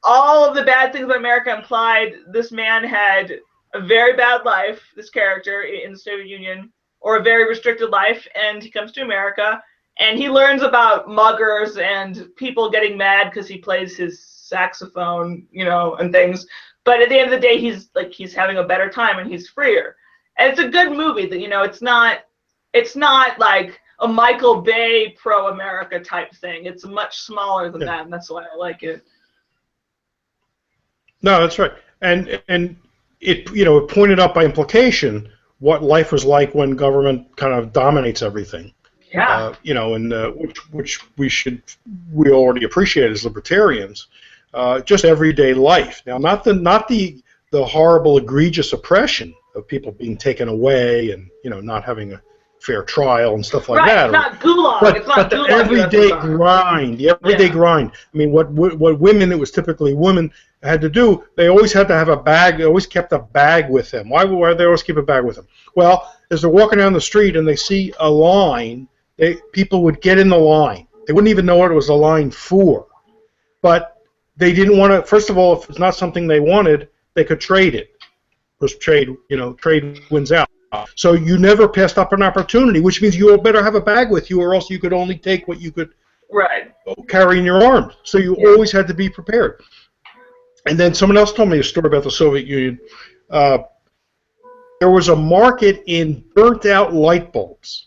all of the bad things about America implied. This man had a very bad life, this character in the Soviet Union, or a very restricted life, and he comes to America. And he learns about muggers and people getting mad because he plays his saxophone, you know, and things. But at the end of the day, he's having a better time and he's freer. And it's a good movie. That, you know, it's not like a Michael Bay pro-America type thing. It's much smaller than that, and that's why I like it. No, that's right. And it, you know, it pointed out by implication what life was like when government kind of dominates everything. Yeah. You know, and which we already appreciate as libertarians, just everyday life. Now, not the horrible, egregious oppression of people being taken away and, you know, not having a fair trial and stuff like that. It's not gulag. But the everyday grind, grind. I mean, what women, it was typically women, had to do. They always had to have a bag. They always kept a bag with them. Why did they always keep a bag with them? Well, as they're walking down the street and they see a line, people would get in the line. They wouldn't even know what it was a line for. But they didn't want to, first of all, if it's not something they wanted, they could trade it. Because trade wins out. So you never passed up an opportunity, which means you better have a bag with you, or else you could only take what you could carry in your arms. So you always had to be prepared. And then someone else told me a story about the Soviet Union. There was a market in burnt-out light bulbs.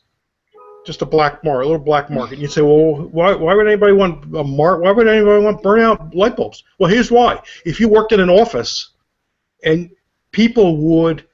just a black market, a little black market. And you'd say, well, why would anybody want why would anybody want burnout light bulbs? Well, here's why. If you worked in an office and people would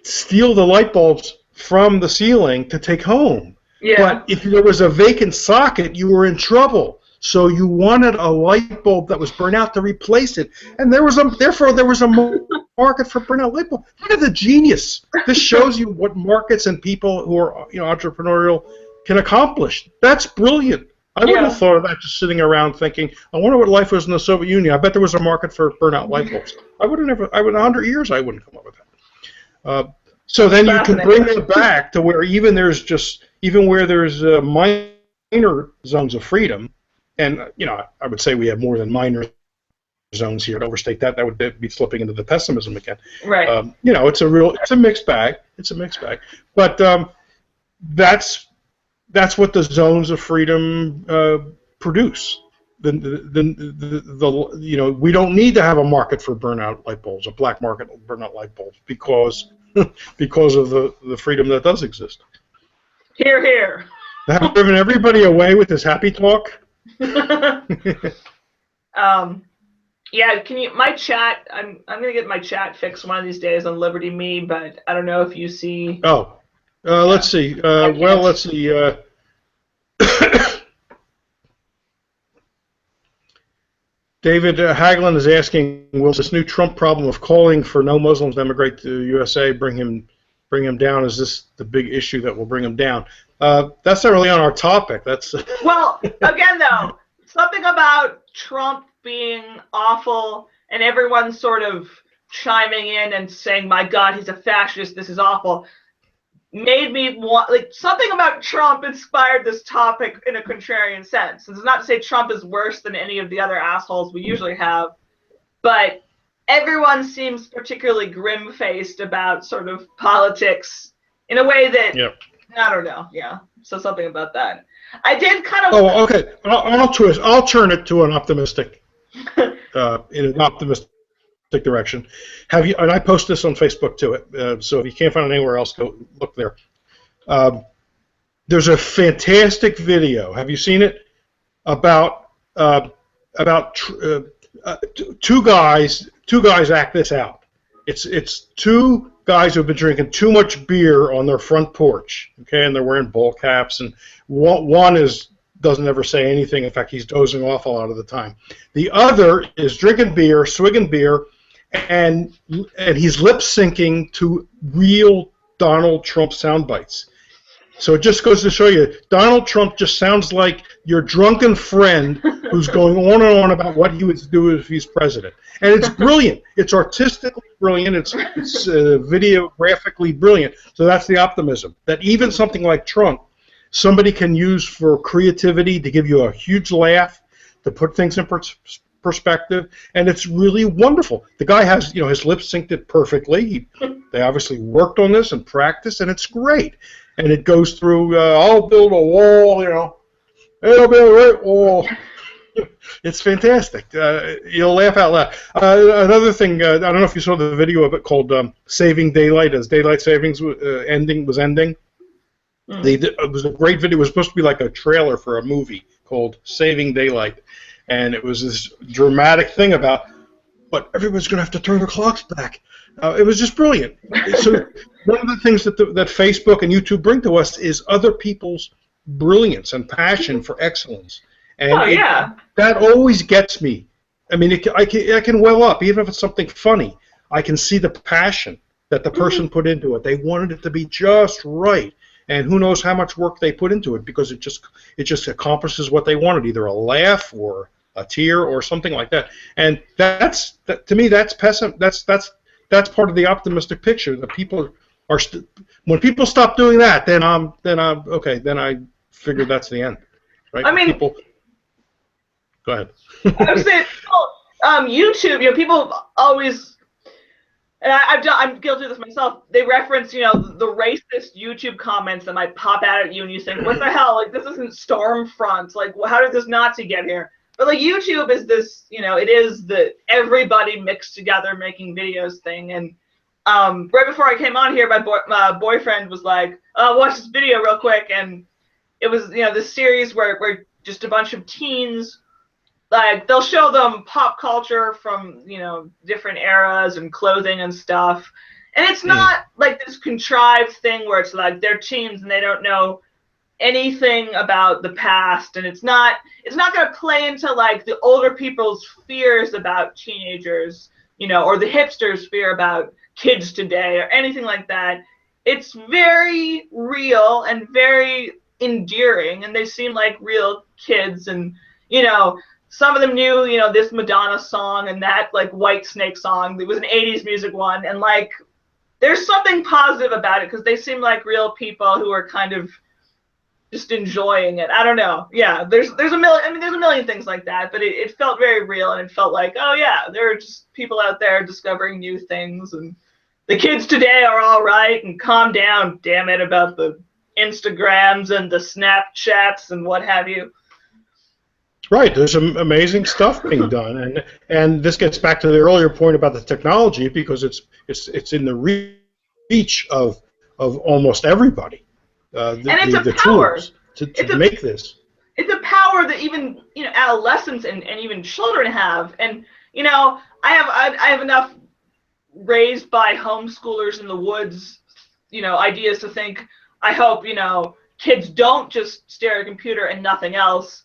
steal the light bulbs from the ceiling to take home. Yeah. But if there was a vacant socket, you were in trouble. So you wanted a light bulb that was burnt out to replace it, and therefore there was a market for burnout light bulb. Look at the genius! This shows you what markets and people who are entrepreneurial can accomplish. That's brilliant. I wouldn't have thought of that just sitting around thinking, I wonder what life was in the Soviet Union. I bet there was a market for burnout light bulbs. I would 100 years I wouldn't come up with that. So then you can bring it back to where even where there's minor zones of freedom. And I would say we have more than minor zones here. To overstate that, that would be slipping into the pessimism again. Right. It's a mixed bag. It's a mixed bag. But that's what the zones of freedom produce. We don't need to have a market for burnout light bulbs, a black market for burnout light bulbs, because of the freedom that does exist. Hear, hear. Have driven everybody away with this happy talk. Yeah, my chat, I'm gonna get my chat fixed one of these days on Liberty.me, but I don't know if you see. Let's see. Let's see. David Hagelin is asking, will this new Trump problem of calling for no Muslims to immigrate to the USA bring him down? Is this the big issue that will bring him down? That's not really on our topic. That's Well, again, though, something about Trump being awful and everyone sort of chiming in and saying, my God, he's a fascist, this is awful, made me want, something about Trump inspired this topic in a contrarian sense. It's not to say Trump is worse than any of the other assholes we usually have, but everyone seems particularly grim-faced about sort of politics in a way that, I don't know, so something about that. I did kind of... Oh, okay. I'll turn it to an optimistic, in an optimistic direction. And I post this on Facebook too. So if you can't find it anywhere else, go look there. There's a fantastic video. Have you seen it? About two guys act this out. It's two guys who've been drinking too much beer on their front porch, okay, and they're wearing ball caps, and one doesn't ever say anything. In fact, he's dozing off a lot of the time. The other is drinking beer, swigging beer, and he's lip syncing to real Donald Trump sound bites. So it just goes to show you, Donald Trump just sounds like your drunken friend who's going on and on about what he would do if he's president. And it's brilliant. It's artistically brilliant. It's videographically brilliant. So that's the optimism, that even something like Trump, somebody can use for creativity to give you a huge laugh, to put things in perspective, and it's really wonderful. The guy has, his lips synced it perfectly. They obviously worked on this and practiced, and it's great. And it goes through, I'll build a wall, it'll be a great wall. It's fantastic. You'll laugh out loud. Another thing, I don't know if you saw the video of it called Saving Daylight, as daylight savings was ending. It was a great video. It was supposed to be like a trailer for a movie called Saving Daylight. And it was this dramatic thing about, but everyone's going to have to turn their clocks back. It was just brilliant. So one of the things that Facebook and YouTube bring to us is other people's brilliance and passion for excellence. And that always gets me. I mean, I can well up, even if it's something funny. I can see the passion that the person put into it. They wanted it to be just right. And who knows how much work they put into it, because it just accomplishes what they wanted, either a laugh or a tear or something like that. And to me, that's part of the optimistic picture. That people are when people stop doing that, then I figure that's the end, right? I mean, go ahead. I was saying, YouTube. People always, and I'm guilty of this myself. They reference, the racist YouTube comments that might pop out at you, and you think, what the hell? Like, this isn't Stormfront. Like, how did this Nazi get here? But like, YouTube is this, it is the everybody mixed together making videos thing. And right before I came on here, my boyfriend was like, watch this video real quick. And it was, this series where just a bunch of teens, like, they'll show them pop culture from, different eras and clothing and stuff. And it's not like this contrived thing where it's like they're teens and they don't know anything about the past, and it's not going to play into like the older people's fears about teenagers, or the hipsters' fear about kids today or anything like that. It's very real and very endearing, and they seem like real kids, and some of them knew, this Madonna song and that like White Snake song. It was an 80s music one, and like there's something positive about it because they seem like real people who are kind of just enjoying it. I don't know. Yeah, there's a million things like that, but it felt very real, and it felt like, oh yeah, there are just people out there discovering new things, and the kids today are all right, and calm down, damn it, about the Instagrams and the Snapchats and what have you. Right, there's some amazing stuff being done, and this gets back to the earlier point about the technology, because it's in the reach of almost everybody. The tools to make this. It's a power that even adolescents and even children have, and I have enough raised by homeschoolers in the woods, ideas to think. I hope kids don't just stare at a computer and nothing else.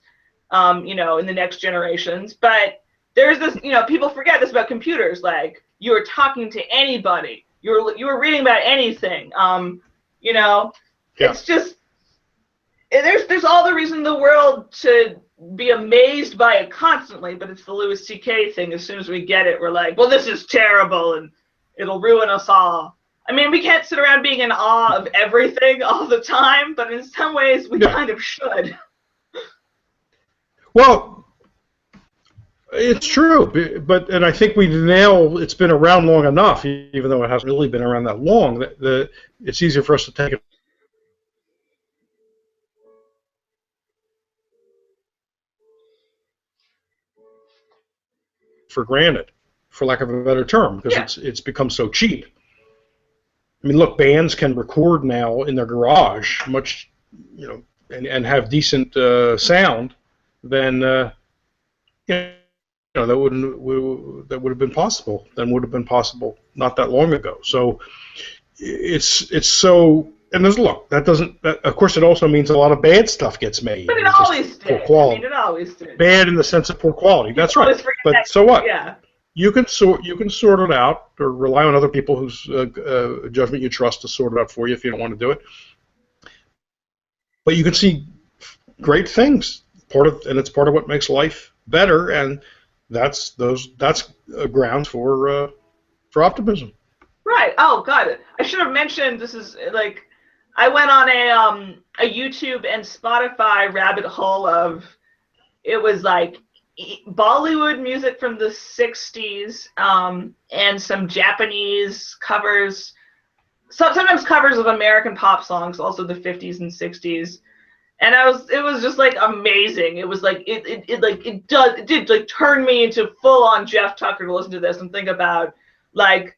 In the next generations. But there's this, people forget this about computers. Like, you were talking to anybody. You were reading about anything. It's just, there's all the reason in the world to be amazed by it constantly, but it's the Louis C.K. thing. As soon as we get it, we're like, well, this is terrible, and it'll ruin us all. I mean, we can't sit around being in awe of everything all the time, but in some ways we kind of should. Well, it's true, and I think it's been around long enough, even though it hasn't really been around that long, that it's easier for us to take it for granted, for lack of a better term, because it's become so cheap. I mean, look, bands can record now in their garage, much, and have decent sound, than that would have been possible. Would have been possible not that long ago. So it's so. And that doesn't. Of course, it also means a lot of bad stuff gets made. But it always did. Poor quality. I mean, it always did. Bad in the sense of poor quality. That's right. But so what? Yeah. You can sort it out, or rely on other people whose judgment you trust to sort it out for you if you don't want to do it. But you can see great things. And it's part of what makes life better, and that's grounds for optimism. Right. Oh God, I should have mentioned this is like I went on a YouTube and Spotify rabbit hole of, it was like Bollywood music from the 60s and some Japanese covers, sometimes covers of American pop songs, also the 50s and 60s. And it was just like amazing. It was like it did like turn me into full on Jeff Tucker to listen to this and think about like,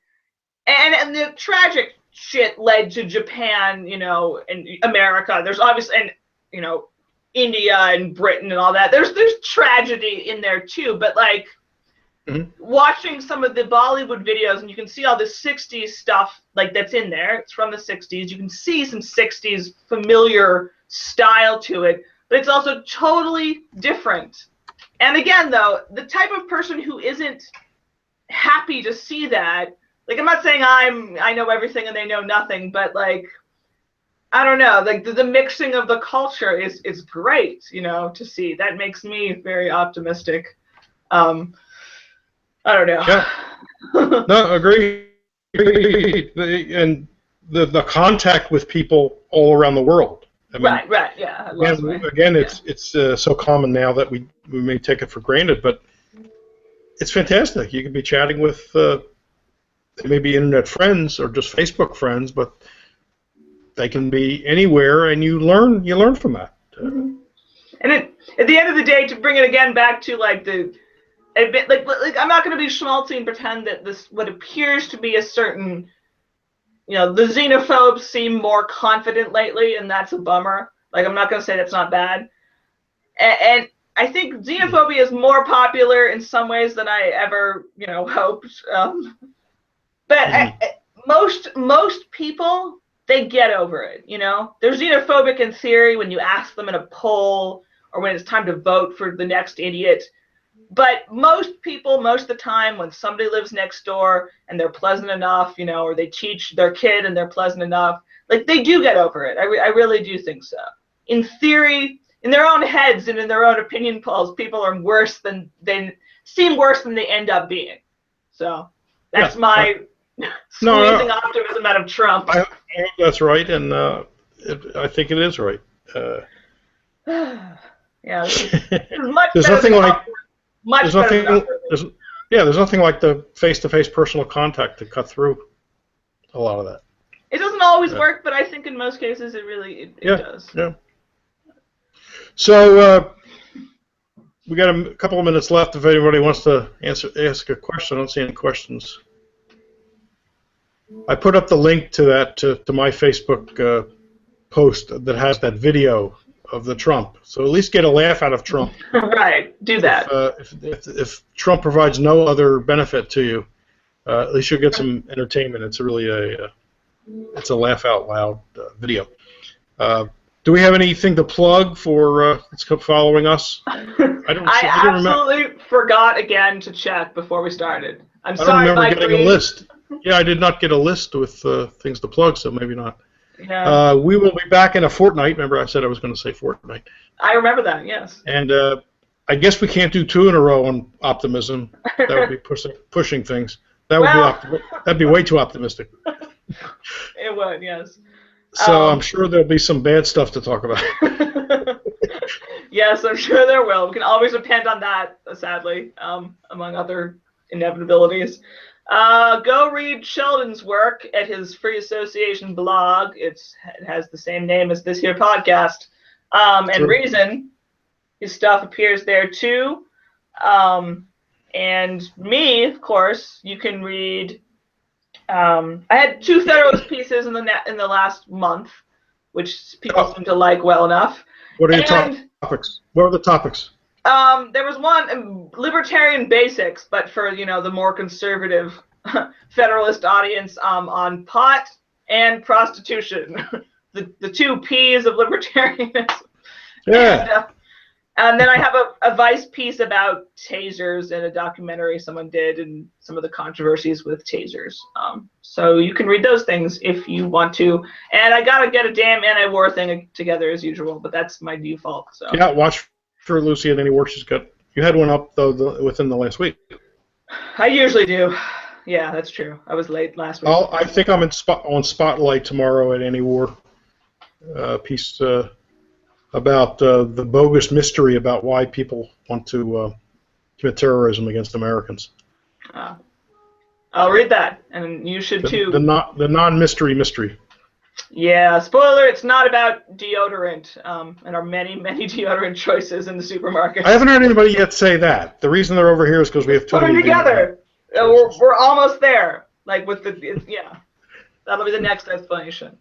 and the tragic shit led to Japan, and America. There's obviously, and India and Britain and all that. There's tragedy in there too, but like watching some of the Bollywood videos, and you can see all the 60s stuff like that's in there. It's from the 60s. You can see some 60s familiar style to it, but it's also totally different. And again, though, the type of person who isn't happy to see that, like, I'm not saying I know everything and they know nothing, but like, I don't know, like the mixing of the culture is great, to see. That makes me very optimistic. I don't know. Yeah. No, agree. And the contact with people all around the world. I mean, right, yeah. Again, it's so common now that we may take it for granted, but it's fantastic. You can be chatting with maybe internet friends or just Facebook friends, but they can be anywhere, and you learn from that. Mm-hmm. And at the end of the day, to bring it again back to like like I'm not going to be schmaltzy and pretend that this what appears to be a certain, the xenophobes seem more confident lately, and that's a bummer. Like, I'm not going to say that's not bad. And I think xenophobia is more popular in some ways than I ever, hoped. But most people, they get over it, They're xenophobic in theory when you ask them in a poll or when it's time to vote for the next idiot. But most people, most of the time, when somebody lives next door and they're pleasant enough, or they teach their kid and they're pleasant enough, like, they do get over it. I really do think so. In theory, in their own heads and in their own opinion polls, people are seem worse than they end up being. So that's my squeezing optimism out of Trump. I hope that's right, and I think it is right. Yeah, this is much there's better nothing than like much better. There's nothing like the face-to-face personal contact to cut through a lot of that. It doesn't always work, but I think in most cases it really does. Yeah. So we got a couple of minutes left. If anybody wants to ask a question, I don't see any questions. I put up the link to that to my Facebook post that has that video of the Trump. So at least get a laugh out of Trump. Right. Do that. If Trump provides no other benefit to you, at least you'll get some entertainment. It's really it's a laugh out loud video. Do we have anything to plug for that's following us? I absolutely forgot again to check before we started. I don't remember getting a list. Yeah, I did not get a list with things to plug, so maybe not. Yeah. We will be back in a fortnight. Remember, I said I was going to say fortnight. I remember that, yes. And I guess we can't do 2 in a row on optimism. That would be pushing things. That'd be way too optimistic. It would, yes. So I'm sure there'll be some bad stuff to talk about. Yes, I'm sure there will. We can always depend on that, sadly, among other inevitabilities. Go read Sheldon's work at his Free Association blog. It has the same name as this here podcast. And Reason, his stuff appears there too. And me, of course, you can read. I had 2 Federalist pieces in the last month, which people seem to like well enough. What are your topics? What are the topics? There was one, libertarian basics, but for, the more conservative Federalist audience, on pot and prostitution, the 2 P's of libertarianism. Yeah. And then I have a Vice piece about tasers in a documentary someone did and some of the controversies with tasers. So you can read those things if you want to. And I got to get a damn anti-war thing together as usual, but that's my default. So. Yeah, watch for Lucy and any work she's got. You had one up, though, within the last week. I usually do. Yeah, that's true. I was late last week. I think I'm on Spotlight tomorrow at Any War. Piece about the bogus mystery about why people want to commit terrorism against Americans. I'll read that, and you should too. The non-mystery mystery. Yeah, spoiler, it's not about deodorant and our many, many deodorant choices in the supermarket. I haven't heard anybody yet say that. The reason they're over here is because we have too many. Put them together. We're almost there. Like with that'll be the next explanation.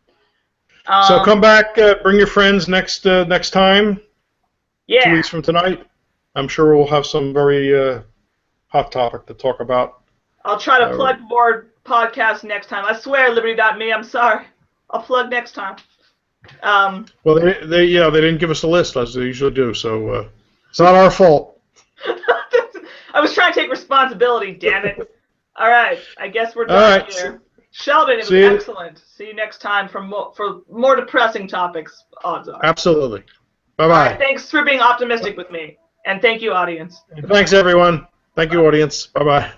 So come back, bring your friends next time. Yeah. 2 weeks from tonight. I'm sure we'll have some very hot topic to talk about. I'll try to plug more podcasts next time. I swear, Liberty.me. I'm sorry. I'll plug next time. Well, they didn't give us a list as they usually do, so it's not our fault. I was trying to take responsibility. Damn it! All right, I guess we're done here. Sheldon, it was excellent. See you next time for more depressing topics. Odds are. Absolutely. Bye-bye. Right, thanks for being optimistic with me, and thank you, audience. And thanks, everyone. Thank you, audience. Bye-bye.